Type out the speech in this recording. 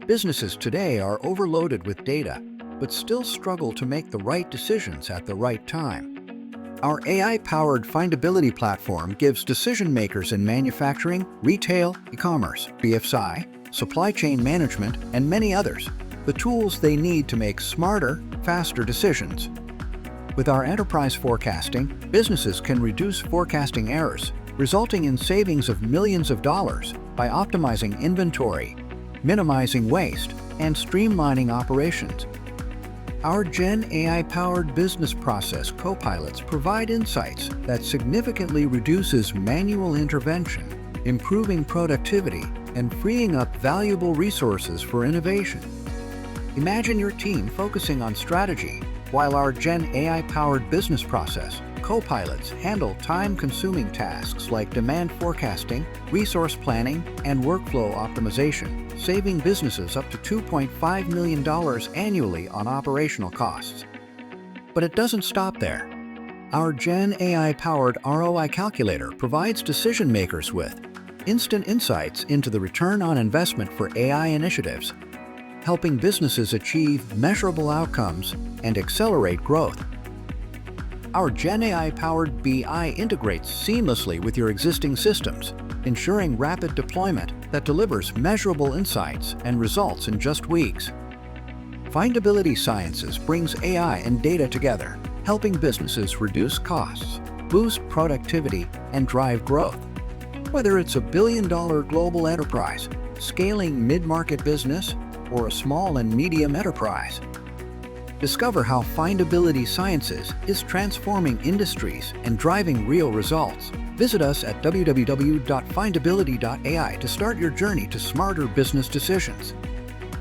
Businesses today are overloaded with data, but still struggle to make the right decisions at the right time. Our AI-powered Findability platform gives decision makers in manufacturing, retail, e-commerce, BFSI, supply chain management, and many others the tools they need to make smarter, faster decisions. With our enterprise forecasting, businesses can reduce forecasting errors, resulting in savings of millions of dollars by optimizing inventory, minimizing waste, and streamlining operations. Our Gen AI-powered business process copilots provide insights that significantly reduces manual intervention, improving productivity and freeing up valuable resources for innovation. Imagine your team focusing on strategy, while our Gen AI-powered business process copilots handle time-consuming tasks like demand forecasting, resource planning, and workflow optimization, saving businesses up to $2.5 million annually on operational costs. But it doesn't stop there. Our Gen AI-powered ROI calculator provides decision makers with instant insights into the return on investment for AI initiatives, helping businesses achieve measurable outcomes and accelerate growth. Our Gen AI-powered BI integrates seamlessly with your existing systems, ensuring rapid deployment that delivers measurable insights and results in just weeks. Findability Sciences brings AI and data together, helping businesses reduce costs, boost productivity, and drive growth. Whether it's a billion-dollar global enterprise, scaling mid-market business, or a small and medium enterprise, discover how Findability Sciences is transforming industries and driving real results. Visit us at www.findability.ai to start your journey to smarter business decisions.